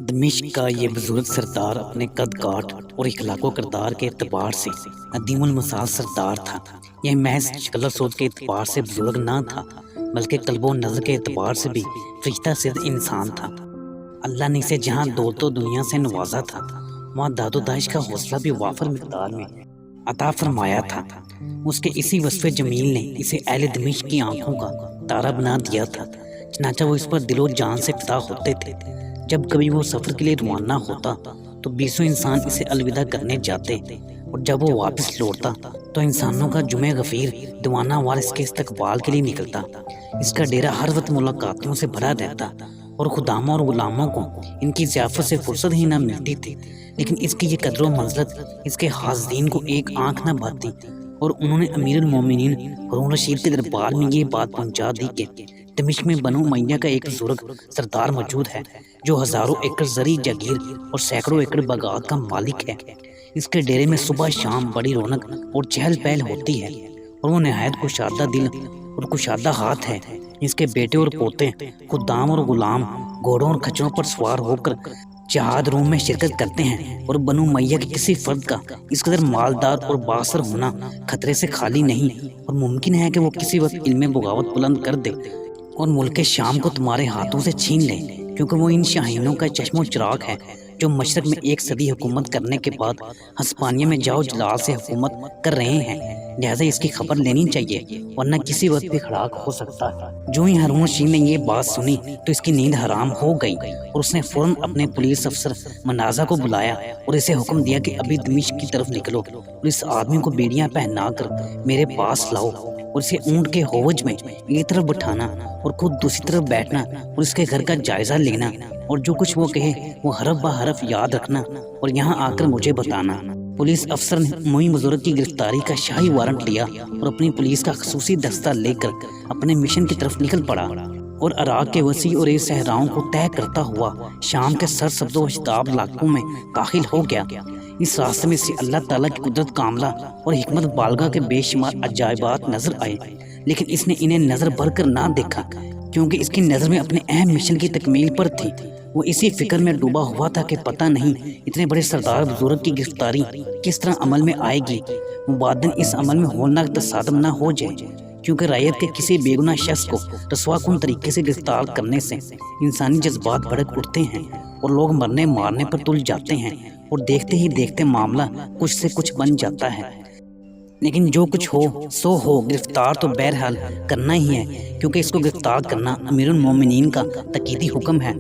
دمشق کا یہ بزرگ سردار اپنے قد کاٹ اور اخلاق و کردار کے اعتبار سے عدیم المثال سردار تھا۔ یہ محض شکل و صورت کے اعتبار سے بزرگ نہ تھا، بلکہ قلب و نظر کے اعتبار سے بھی فرشتہ صد انسان تھا۔ اللہ نے اسے جہاں دولت و دنیا سے نوازا تھا، وہاں داد و داعش کا حوصلہ بھی وافر مقدار میں عطا فرمایا تھا۔ اس کے اسی وصف جمیل نے اسے اہل دمشق کی آنکھوں کا تارا بنا دیا تھا، چنانچہ وہ اس پر دل و جان سے فدا ہوتے تھے۔ جب کبھی وہ سفر کے لیے روانہ ہوتا تو بیسوں انسان اسے الوداع کرنے جاتے، اور جب وہ واپس لوٹتا تو انسانوں کا جمع غفیر دیوانہ وار اس کے استقبال کے لیے نکلتا۔ اس کا ڈیرا ہر وقت ملاقاتوں سے بھرا رہتا، اور خداموں اور غلاموں کو ان کی ضیافت سے فرصت ہی نہ ملتی تھی، لیکن اس کی یہ قدر و منزلت اس کے حاسدین کو ایک آنکھ نہ بھاتی، اور انہوں نے امیر المومنین ہارون رشید کے دربار میں یہ بات پہنچا دی کہ دمشق میں بنو امیہ کا ایک بزرگ سردار موجود ہے جو ہزاروں ایکڑ زرعی جاگیر اور سینکڑوں ایکڑ باغات کا مالک ہے۔ اس کے ڈیرے میں صبح شام بڑی رونق اور چہل پہل ہوتی ہے، اور وہ نہایت کشادہ دل اور کشادہ ہاتھ ہے۔ اس کے بیٹے اور پوتے خدام اور غلام گھوڑوں اور کھچروں پر سوار ہو کر جہاد روم میں شرکت کرتے ہیں، اور بنو امیہ کے کسی فرد کا اس قدر مالدار اور باثر ہونا خطرے سے خالی نہیں، اور ممکن ہے کہ وہ کسی وقت علم بغاوت بلند کر دے اور ملک شام کو تمہارے ہاتھوں سے چھین لیں، کیونکہ وہ ان شاہینوں کا چشم و چراغ ہے جو مشرق میں ایک صدی حکومت کرنے کے بعد ہسپانیہ میں جاؤ جلال سے حکومت کر رہے ہیں۔ لہذا اس کی خبر لینی چاہیے، ورنہ کسی وقت بھی کھڑاک ہو سکتا ہے۔ جو ہی ہارون رشید نے یہ بات سنی تو اس کی نیند حرام ہو گئی، اور اس نے فوراً اپنے پولیس افسر منازع کو بلایا اور اسے حکم دیا کہ ابھی دمشق کی طرف نکلو، اور اس آدمی کو بیڑیاں پہنا کر میرے پاس لاؤ، اور اسے اونٹ کے ہووج میں ایک طرف بٹھانا اور خود دوسری طرف بیٹھنا، اور اس کے گھر کا جائزہ لینا، اور جو کچھ وہ کہے وہ حرف بہ حرف یاد رکھنا، اور یہاں آ کر مجھے بتانا۔ پولیس افسر نے موئی بزرگ کی گرفتاری کا شاہی وارنٹ لیا اور اپنی پولیس کا خصوصی دستہ لے کر اپنے مشن کی طرف نکل پڑا، اور عراق کے وسیع اور صحراؤں کو طے کرتا ہوا شام کے سرسبز و شتاب علاقوں میں داخل ہو گیا۔ اس راستے میں سے اللہ تعالیٰ کی قدرت کاملہ اور حکمت بالغہ کے بے شمار عجائبات نظر آئے، لیکن اس نے انہیں نظر بھر کر نہ دیکھا، کیونکہ اس کی نظر میں اپنے اہم مشن کی تکمیل پر تھی۔ وہ اسی فکر میں ڈوبا ہوا تھا کہ پتہ نہیں اتنے بڑے سردار بزرگ کی گرفتاری کس طرح عمل میں آئے گی، مبادن اس عمل میں ہولناک تصادم نہ ہو جائے، کیونکہ رعیت کے کسی بے گناہ شخص کو رسوا کن طریقے سے گرفتار کرنے سے انسانی جذبات بھڑک اٹھتے ہیں، اور لوگ مرنے مارنے پر تل جاتے ہیں، اور دیکھتے ہی دیکھتے معاملہ کچھ سے کچھ بن جاتا ہے۔ لیکن جو کچھ ہو سو ہو، گرفتار تو بہرحال کرنا ہی ہے، کیونکہ اس کو گرفتار کرنا امیر المومنین کا تقیدی حکم ہے۔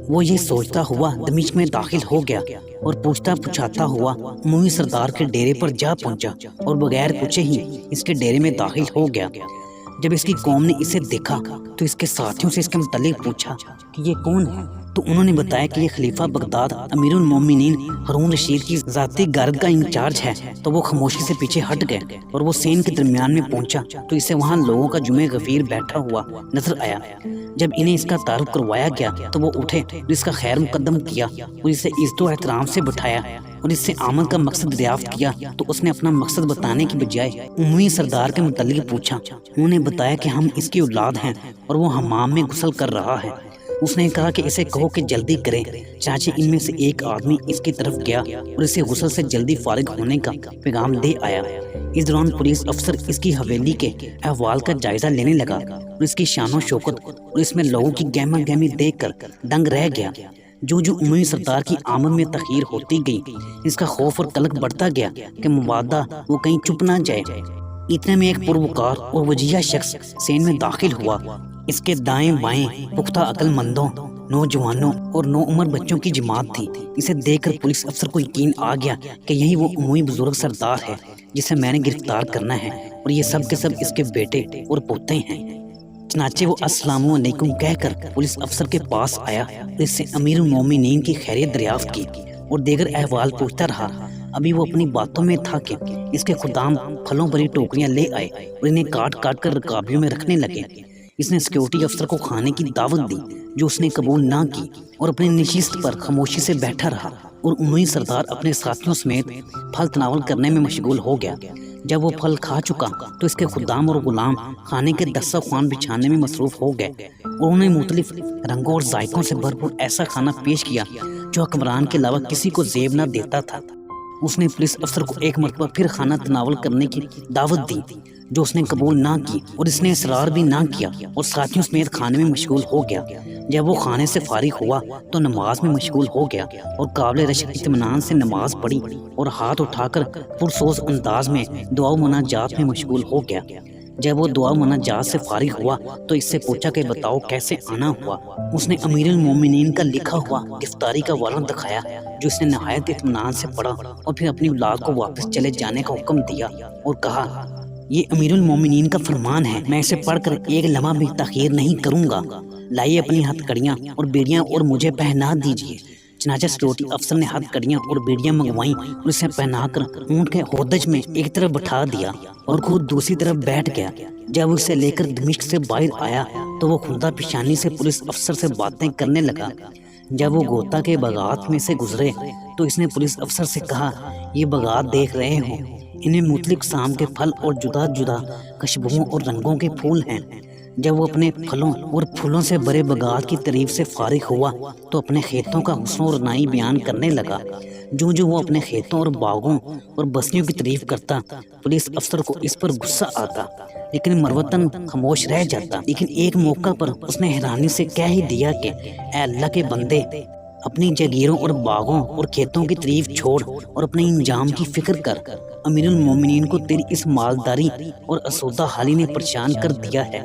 وہ یہ سوچتا ہوا دمشق میں داخل ہو گیا، اور پوچھتا پچھاتا ہوا موئی سردار کے ڈیرے پر جا پہنچا، اور بغیر پوچھے ہی اس کے ڈیرے میں داخل ہو گیا۔ جب اس کی قوم نے اسے دیکھا تو اس کے ساتھیوں سے اس کے متعلق پوچھا کہ یہ کون ہے، تو انہوں نے بتایا کہ یہ خلیفہ بغداد امیر المومنین ہارون رشید کی ذاتی گارد کا انچارج ہے۔ تو وہ خاموشی سے پیچھے ہٹ گئے، اور وہ سین کے درمیان میں پہنچا تو اسے وہاں لوگوں کا جمع غفیر بیٹھا ہوا نظر آیا۔ جب انہیں اس کا تعارف کروایا گیا تو وہ اٹھے اور اس کا خیر مقدم کیا، اور اسے عزت و احترام سے بٹھایا، اور اس سے آمد کا مقصد دریافت کیا۔ تو اس نے اپنا مقصد بتانے کی بجائے اموی سردار کے متعلق پوچھا۔ انہوں نے بتایا کہ ہم اس کی اولاد ہیں، اور وہ حمام میں غسل کر رہا ہے۔ اس نے کہا کہ اسے کہو کہ جلدی کرے۔ چنانچہ ان میں سے ایک آدمی اس کی طرف گیا اور اسے غسل سے جلدی فارغ ہونے کا پیغام دے آیا۔ اس دوران پولیس افسر اس کی حویلی کے احوال کا جائزہ لینے لگا، اور اس کی شان و شوکت اور اس میں لوگوں کی گہما گہمی دیکھ کر دنگ رہ گیا۔ جو اموی سردار کی آمد میں تاخیر ہوتی گئی، اس کا خوف اور قلق بڑھتا گیا کہ مبادا وہ کہیں چپ نہ جائے۔ اتنے میں ایک پروکار اور وجیہ شخص سین میں داخل ہوا۔ اس کے دائیں بائیں پختہ عقل مندوں، نوجوانوں اور نو عمر بچوں کی جماعت تھی۔ اسے دیکھ کر پولیس افسر کو یقین آ گیا کہ یہی وہ اموی بزرگ سردار ہے جسے میں نے گرفتار کرنا ہے، اور یہ سب کے سب اس کے بیٹے اور پوتے ہیں۔ چنانچہ وہ السلام علیکم کہہ کر پولیس افسر کے پاس آیا اور اس سے امیر المومنین کی خیریت دریافت کی اور دیگر احوال پوچھتا رہا۔ ابھی وہ اپنی باتوں میں تھا کہ اس کے خدام پھلوں بھری ٹوکریاں لے آئے اور انہیں کاٹ کاٹ کر رکابیوں میں رکھنے لگے۔ اس نے سیکورٹی افسر کو کھانے کی دعوت دی جو اس نے قبول نہ کی، اور اپنی نشست پر خاموشی سے بیٹھا رہا، اور اموی سردار اپنے ساتھیوں سمیت پھل تناول کرنے میں مشغول ہو گیا۔ جب وہ پھل کھا چکا تو اس کے خدام اور غلام کھانے کے دسترخوان بچھانے میں مصروف ہو گئے، اور انہیں مختلف رنگوں اور ذائقوں سے بھرپور ایسا کھانا پیش کیا جو حکمران کے علاوہ کسی کو زیب نہ دیتا تھا۔ اس نے پولیس افسر کو ایک مرتبہ پھر کھانا تناول کرنے کی دعوت دی جو اس نے قبول نہ کی، اور اس نے اصرار بھی نہ کیا اور ساتھیوں سمیت کھانے میں مشغول ہو گیا۔ جب وہ کھانے سے فارغ ہوا تو نماز میں مشغول ہو گیا اور قابل رشک اطمینان سے نماز پڑھی اور ہاتھ اٹھا کر پرسوز انداز میں دعا و مناجات میں مشغول ہو گیا۔ جب وہ دعا و مناجات سے فارغ ہوا تو اس سے پوچھا کہ بتاؤ کیسے آنا ہوا۔ اس نے امیر المومنین کا لکھا ہوا گرفتاری کا وارنٹ دکھایا جو اس نے نہایت اطمینان سے پڑھا اور پھر اپنی اولاد کو واپس چلے جانے کا حکم دیا اور کہا، یہ امیر المومنین کا فرمان ہے، میں اسے پڑھ کر ایک لمحہ بھی تاخیر نہیں کروں گا۔ لائیے اپنی ہتھ کڑیاں اور بیڑیاں اور مجھے پہنا دیجیے۔ چنانچہ سیکورٹی افسر نے ہتھ کڑیاں اور بیڑیاں منگوائیں اور اسے پہنا کر اونٹ کے ہودج میں ایک طرف بٹھا دیا اور خود دوسری طرف بیٹھ گیا۔ جب وہ اسے لے کر دمشق سے باہر آیا تو وہ خندہ پیشانی سے پولیس افسر سے باتیں کرنے لگا۔ جب وہ گوتا کے باغات میں سے گزرے تو اس نے پولیس افسر سے کہا، یہ باغات دیکھ رہے ہو، انہیں مختلف اقسام کے پھل اور جدا جدا خوشبوؤں اور رنگوں کے پھول ہیں۔ جب وہ اپنے پھلوں اور پھولوں سے بھرے باغات کی تعریف سے فارغ ہوا تو اپنے خیتوں کا حسن اور رنائی بیان کرنے لگا۔ جو وہ اپنے خیتوں اور باغوں اور بستیوں کی تعریف کرتا، پولیس افسر کو اس پر غصہ آتا لیکن مروتاً خاموش رہ جاتا۔ لیکن ایک موقع پر اس نے حیرانی سے کہہ ہی دیا کہ اے اللہ کے بندے، اپنی جگیروں اور باغوں اور کھیتوں کی تعریف چھوڑ اور اپنے انجام کی فکر کر۔ امیر المومنین کو تیری اس مالداری اور اسودہ حالی نے پریشان کر دیا ہے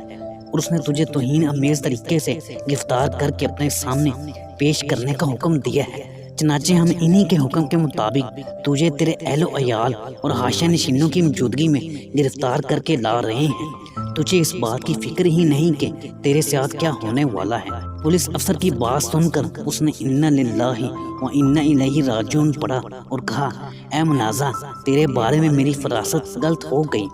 اور اس نے تجھے توہین امیز طریقے سے گرفتار کر کے اپنے سامنے پیش کرنے کا حکم دیا ہے۔ چنانچہ ہم انہی کے حکم کے مطابق تجھے تیرے اہل و عیال اور حاشیہ نشینوں کی موجودگی میں گرفتار کر کے لا رہے ہیں۔ تجھے اس بات کی فکر ہی نہیں کہ تیرے ساتھ کیا ہونے والا ہے۔ پولیس افسر کی بات سن کر اس نے انا للہ و انا الیہ راجعون پڑھا اور کہا، اے منازع، تیرے بارے میں میری فراست غلط ہو گئی۔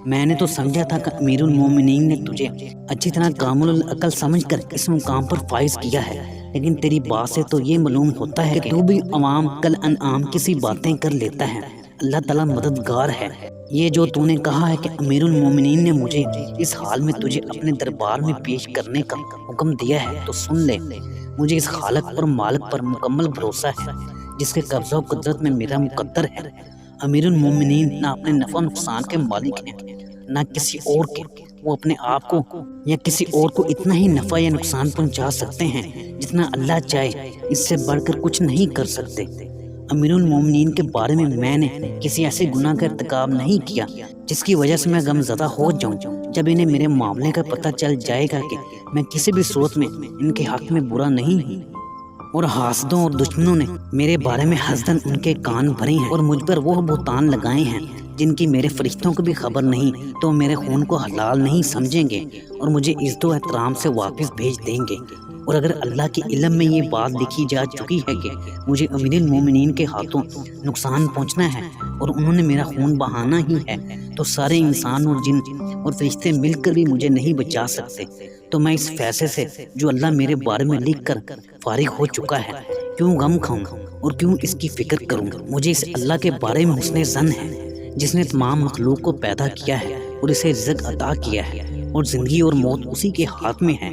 میں نے تو سمجھا تھا کہ امیر المومنین نے تجھے اچھی طرح کامل العقل سمجھ کر اس مقام پر فائز کیا ہے، لیکن تیری بات سے تو یہ معلوم ہوتا ہے کہ تو بھی عوام کل انعام کسی باتیں کر لیتا ہے۔ اللہ تعالیٰ مددگار ہے۔ یہ جو تو نے کہا ہے کہ امیر المومنین نے مجھے اس حال میں تجھے اپنے دربار میں پیش کرنے کا حکم دیا ہے تو سن لے۔ مجھے اس خالق اور مالک پر مکمل بھروسہ ہے جس کے قبضہ و قدرت میں میرا مقدر ہے۔ امیر المومنین نہ اپنے نفع و نقصان کے مالک ہیں نہ کسی اور کے، وہ اپنے آپ کو یا کسی اور کو اتنا ہی نفع یا نقصان پہنچا سکتے ہیں جتنا اللہ چاہے، اس سے بڑھ کر کچھ نہیں کر سکتے۔ امیر المومنین کے بارے میں نے کسی ایسے گناہ کا ارتکاب نہیں کیا جس کی وجہ سے میں غم زدہ ہو جاؤں۔ جب انہیں میرے معاملے کا پتہ چل جائے گا کہ میں کسی بھی صورت میں ان کے حق میں برا نہیں ہوں، اور حاسدوں اور دشمنوں نے میرے بارے میں حسداً ان کے کان بھرے ہیں اور مجھ پر وہ بہتان لگائے ہیں جن کی میرے فرشتوں کو بھی خبر نہیں، تو میرے خون کو حلال نہیں سمجھیں گے اور مجھے عزت و احترام سے واپس بھیج دیں گے۔ اور اگر اللہ کے علم میں یہ بات لکھی جا چکی ہے کہ مجھے امیر المومنین کے ہاتھوں نقصان پہنچنا ہے اور انہوں نے میرا خون بہانا ہی ہے، تو سارے انسان اور جن اور فرشتے مل کر بھی مجھے نہیں بچا سکتے۔ تو میں اس فیصلے سے جو اللہ میرے بارے میں لکھ کر فارغ ہو چکا ہے کیوں غم کھاؤں اور کیوں اس کی فکر کروں؟ مجھے اس اللہ کے بارے میں حسن ظن ہے جس نے تمام مخلوق کو پیدا کیا ہے اور اسے رزق عطا کیا ہے، اور زندگی اور موت اسی کے ہاتھ میں ہے،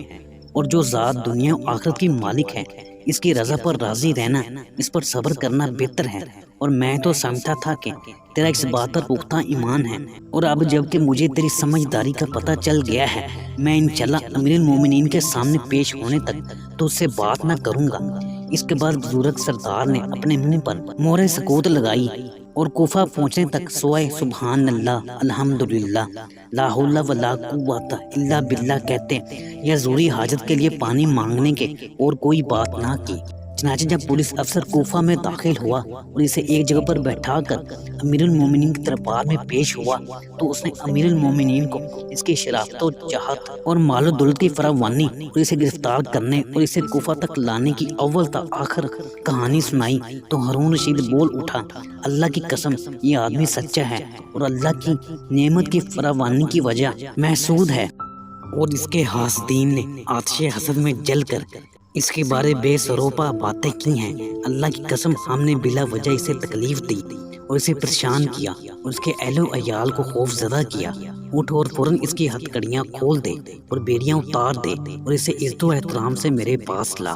اور جو ذات دنیا و آخرت کی مالک ہے، اس کی رضا پر راضی رہنا، اس پر صبر کرنا بہتر ہے۔ اور میں تو سمجھتا تھا کہ تیرا اس بات پر پختہ ایمان ہے، اور اب جب کہ مجھے تیری سمجھداری کا پتہ چل گیا ہے، میں انشاءاللہ امیر المومنین کے سامنے پیش ہونے تک تو اس سے بات نہ کروں گا۔ اس کے بعد بزرگ سردار نے اپنے منہ پر مہر سکوت لگائی اور کوفہ پہنچنے تک سوائے سبحان اللہ، الحمدللہ، لا حول ولا قوت الا باللہ کہتے یا ضروری حاجت کے لیے پانی مانگنے کے اور کوئی بات نہ کی۔ چنانچہ جب پولیس افسر کوفہ میں داخل ہوا اور اسے ایک جگہ پر بیٹھا کر امیر المومنین کے دربار میں پیش ہوا تو اس نے امیر المومنین کو اس کی شرافت و جہت اور مال و دولت کی فراوانی اور اسے گرفتار کرنے اور اسے کوفہ تک لانے کی اول تا آخر کہانی سنائی تو ہارون رشید بول اٹھا، اللہ کی قسم یہ آدمی سچا ہے اور اللہ کی نعمت کی فراوانی کی وجہ محسود ہے، اور اس کے حاسدین نے آتش حسد میں جل کر اس کے بارے بے سروپا باتیں کی ہیں۔ اللہ کی قسم ہم نے بلا وجہ اسے تکلیف دی اور اسے پریشان کیا اور اس کے اہل و عیال کو خوف زدہ کیا۔ اٹھ اور فوراً اس کی ہتھکڑیاں کھول دے اور بیڑیاں اتار دے اور اسے عزت و احترام سے میرے پاس لا۔